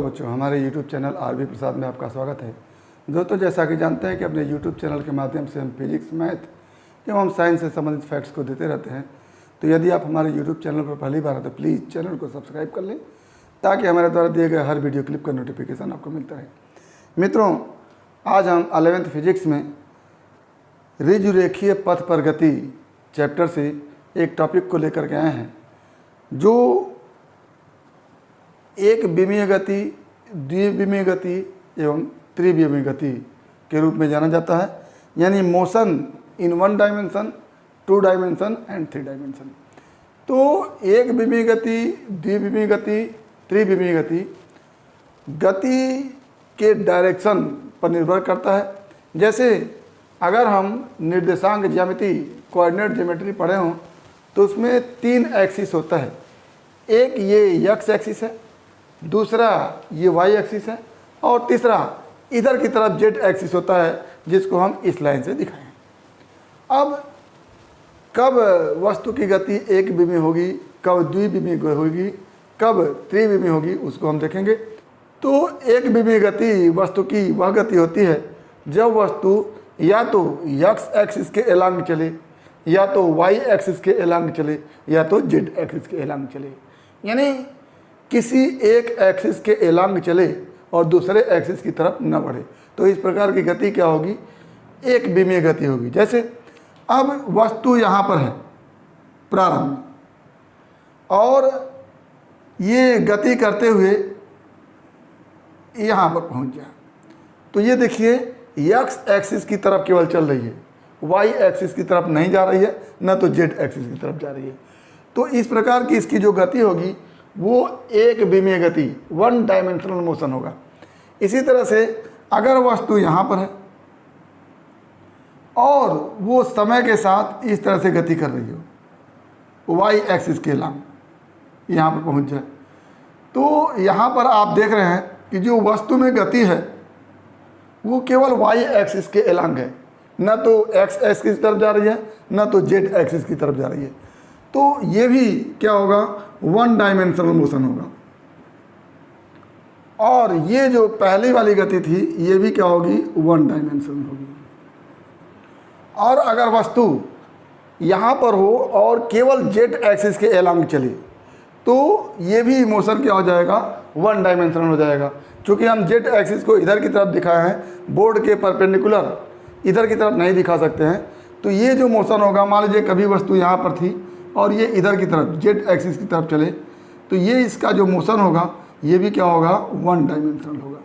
Hello बच्चों, हमारे YouTube channel RB. प्रसाद में आपका स्वागत है। दोस्तों, जैसा कि जानते हैं कि अपने YouTube चैनल के माध्यम से हम फिजिक्स, मैथ एवं साइंस से संबंधित फैक्ट्स को देते रहते हैं। तो यदि आप हमारे YouTube चैनल पर पहली बार हैं तो प्लीज़ चैनल को सब्सक्राइब कर लें ताकि हमारे द्वारा दिए गए हर वीडियो क्लिप का नोटिफिकेशन आपको मिलता रहे। मित्रों, आज हम 11th फिजिक्स में ऋजुरेखीय पथ पर गति चैप्टर से एक टॉपिक को लेकर के आए हैं जो एक विमीय गति, द्विविमीय गति एवं त्रिविमीय गति के रूप में जाना जाता है, यानी motion in 1 dimension, 2 dimension and 3 dimension. तो एक विमीय गति, द्विविमीय गति, त्रिविमीय गति के डायरेक्शन पर निर्भर करता है। जैसे अगर हम निर्देशांक ज्यामिति, कोऑर्डिनेट ज्योमेट्री पढ़े हों तो उसमें 3 एक्सिस होता है। एक ये एक्स एक्सिस है, दूसरा ये वाई एक्सिस है और तीसरा इधर की तरफ जेड एक्सिस होता है, जिसको हम इस लाइन से दिखाएं। अब कब वस्तु की गति एक विमीय होगी, कब द्विविमीय होगी, कब त्रिविमीय होगी, उसको हम देखेंगे। तो एक विमीय गति वस्तु की वह गति होती है जब वस्तु या तो एक्स एक्सिस के एलांग चले, या तो वाई एक्सिस के एलांग चले, या तो जेड एक्सिस के एलांग चले। यानी किसी एक एक्सिस के एलांग चले और दूसरे एक्सिस की तरफ न बढ़े। तो इस प्रकार की गति क्या होगी? एक विमीय गति होगी। जैसे अब वस्तु यहाँ पर है प्रारंभ में और ये गति करते हुए यहाँ पर पहुँच गया, तो ये देखिए एक्स एक्सिस की तरफ केवल चल रही है, वाई एक्सिस की तरफ नहीं जा रही है, न तो जेड एक्सिस की तरफ जा रही है। तो इस प्रकार की इसकी जो गति होगी वो एक विमीय गति, 1 डायमेंशनल मोशन होगा। इसी तरह से अगर वस्तु यहाँ पर है और वो समय के साथ इस तरह से गति कर रही हो, वाई एक्सिस के लंब यहाँ पर पहुँच जाए, तो यहाँ पर आप देख रहे हैं कि जो वस्तु में गति है वो केवल वाई एक्सिस के एलांग है, न तो एक्स एक्सिस की तरफ जा रही है, न तो जेड एक्सिस की तरफ जा रही है। तो ये भी क्या होगा? 1 डायमेंशनल मोशन होगा। और ये जो पहली वाली गति थी ये भी क्या होगी? 1 डायमेंशनल होगी। और अगर वस्तु यहाँ पर हो और केवल जेड एक्सिस के एलांग चले तो ये भी मोशन क्या हो जाएगा? 1 डायमेंशनल हो जाएगा। चूँकि हम जेड एक्सिस को इधर की तरफ दिखाए हैं, बोर्ड के परपेंडिकुलर इधर की तरफ नहीं दिखा सकते हैं, तो ये जो मोशन होगा, मान लीजिए कभी वस्तु यहाँ पर थी और ये इधर की तरफ जेड एक्सिस की तरफ चले, तो ये इसका जो मोशन होगा ये भी क्या होगा? 1 डायमेंशनल होगा।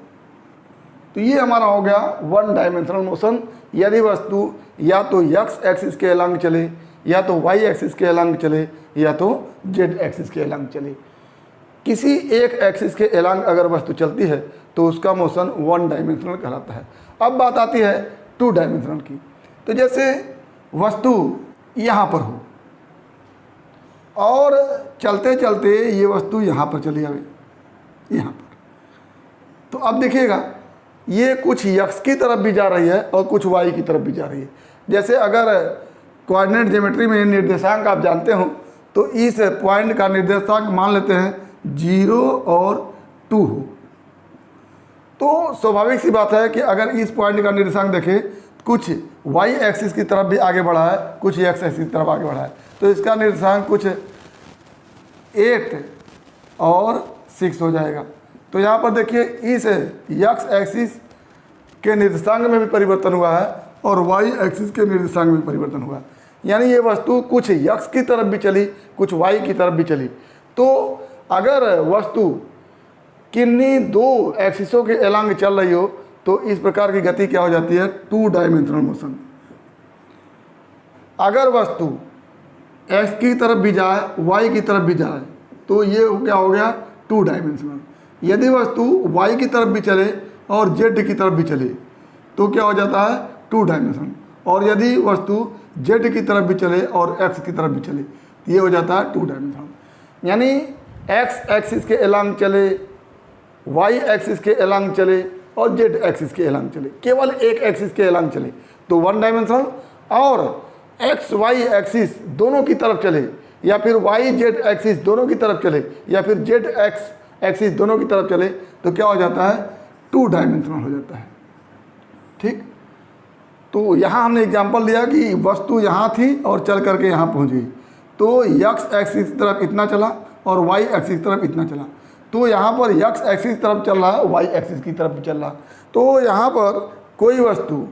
तो ये हमारा हो गया 1 डायमेंशनल मोशन। यदि वस्तु या तो एक्स एक्सिस के एलांग चले, या तो वाई एक्सिस के एलांग चले, या तो जेड एक्सिस के एलांग चले। किसी एक एक्सिस के एलांग अगर वस्तु चलती है तो उसका मोशन 1 डायमेंशनल कहलाता है। अब बात आती है 2 डायमेंशनल की। तो जैसे वस्तु यहाँ पर हो और चलते चलते ये वस्तु यहाँ पर चली आवे, यहाँ पर, तो अब देखिएगा ये कुछ एक्स की तरफ भी जा रही है और कुछ वाई की तरफ भी जा रही है। जैसे अगर कोऑर्डिनेट ज्योमेट्री में निर्देशांक आप जानते हो तो इस पॉइंट का निर्देशांक मान लेते हैं 0 और 2 हो, तो स्वाभाविक सी बात है कि अगर इस पॉइंट का निर्देशांक देखें, कुछ वाई एक्सिस की तरफ भी आगे बढ़ा है, कुछ एक्स एक्सिस की तरफ आगे बढ़ा है, तो इसका निर्देशांक कुछ 8 और 6 हो जाएगा। तो यहाँ पर देखिए इस एक्स एक्सिस के निर्देशांक में भी परिवर्तन हुआ है और वाई एक्सिस के निर्देशांक में भी परिवर्तन हुआ है। यानी ये वस्तु कुछ एक्स की तरफ भी चली, कुछ वाई की तरफ भी चली। तो अगर वस्तु किन्हीं 2 एक्सिसों के एलांग चल रही हो तो इस प्रकार की गति क्या हो जाती है? 2 डायमेंशनल मोशन। अगर वस्तु एक्स की तरफ भी जाए, वाई की तरफ भी जाए, तो ये क्या हो गया? 2 डायमेंशनल। यदि वस्तु वाई की तरफ भी चले और जेड की तरफ भी चले तो क्या हो जाता है? 2 डायमेंशनल। और यदि वस्तु जेड की तरफ भी चले और एक्स की तरफ भी चले, ये हो जाता है 2 डायमेंशनल। यानी एक्स एक्सिस के एलांग चले, वाई एक्सिस के एलांग चले और जेड एक्सिस के एलांग चले, केवल एक एक्सिस के एलांग चले तो 1 डायमेंशनल। और एक्स वाई एक्सिस दोनों की तरफ चले, या फिर वाई जेड एक्सिस दोनों की तरफ चले, या फिर जेड एक्स एक्सिस दोनों की तरफ चले तो क्या हो जाता है, 2 डायमेंशनल हो जाता है। ठीक, तो यहाँ हमने एग्जांपल लिया कि वस्तु यहाँ थी और चल करके यहाँ पहुँच गई, तो x एक्सिस की तरफ इतना चला और y एक्सिस की तरफ इतना चला, तो यहाँ पर x एक्सिस की तरफ चल रहा है, y एक्सिस की तरफ भी चल रहा है। तो यहाँ पर कोई वस्तु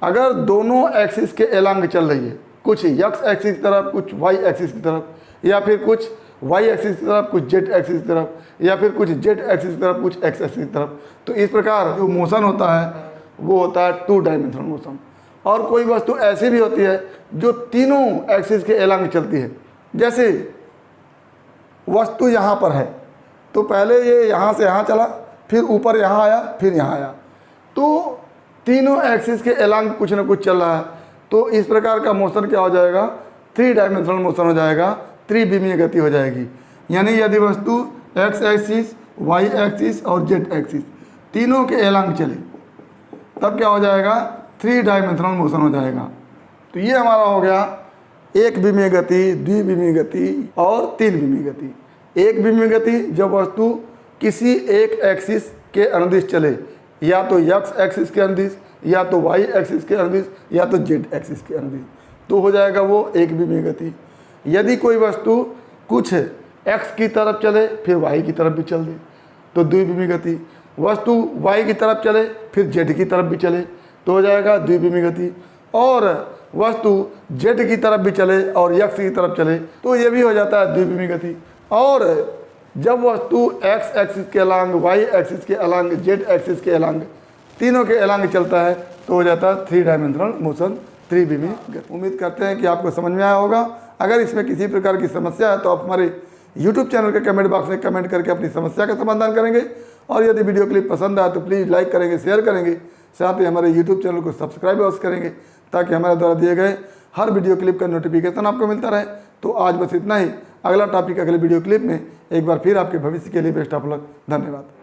अगर दोनों एक्सिस के एलॉन्ग चल रही है, कुछ x एक्सिस की तरफ, कुछ y एक्सिस की तरफ, या फिर कुछ y एक्सिस की तरफ, कुछ z एक्सिस की तरफ, या फिर कुछ z एक्सिस की तरफ, कुछ x एक्सिस की तरफ, तो इस प्रकार जो मोशन होता है वो होता है 2 डायमेंशनल मोशन। और कोई वस्तु ऐसी भी होती है जो तीनों एक्सिस के एलॉन्ग चलती है, जैसे वस्तु यहाँ पर है तो पहले ये यहाँ से यहाँ चला, फिर ऊपर यहाँ आया, फिर यहाँ आया, तो तीनों एक्सिस के एलॉन्ग कुछ ना कुछ चल रहा है। तो इस प्रकार का मोशन क्या हो जाएगा, 3 डायमेंशनल मोशन हो जाएगा, त्रिविमीय गति हो जाएगी। यानी यदि वस्तु x एक्सिस, y एक्सिस और z एक्सिस तीनों के एलॉन्ग चले तब क्या हो जाएगा, 3 डायमेंशनल मोशन हो जाएगा। तो ये हमारा हो गया एक विमीय गति, द्विविमीय गति और 3 विमीय गति। एक विमीय गति जब वस्तु किसी एक एक्सिस के अनुदिश चले, या तो x एक्सिस के अनुदिश, या तो y एक्सिस के अनुदिश, या तो z एक्सिस के अनुदिश, तो हो जाएगा वो एक विमीय गति। यदि कोई वस्तु कुछ x की तरफ चले फिर y की तरफ भी चल दे तो द्विविमीय गति। वस्तु y की तरफ चले फिर z की तरफ भी चले तो हो जाएगा द्विविमीय गति। और वस्तु z की तरफ भी चले और x की तरफ चले तो ये भी हो जाता है द्विविमीय गति। और जब वस्तु x एक्सिस के अलांग, y एक्सिस के अलांग, z एक्सिस के अलांग, तीनों के अलांग चलता है तो हो जाता है 3 डायमेंशनल मोशन, त्रिविमीय गति। उम्मीद करते हैं कि आपको समझ में आया होगा। अगर इसमें किसी प्रकार की समस्या है तो आप हमारे YouTube चैनल के कमेंट बॉक्स में कमेंट करके अपनी समस्या का समाधान करेंगे। और यदि वीडियो क्लिप पसंद आए तो प्लीज़ लाइक करेंगे, शेयर करेंगे, साथ ही हमारे YouTube चैनल को सब्सक्राइब अवश्य करेंगे ताकि हमारे द्वारा दिए गए हर वीडियो क्लिप का नोटिफिकेशन आपको मिलता रहे। तो आज बस इतना ही। अगला टॉपिक अगले वीडियो क्लिप में एक बार फिर आपके भविष्य के लिए बेस्ट ऑफ लक। धन्यवाद।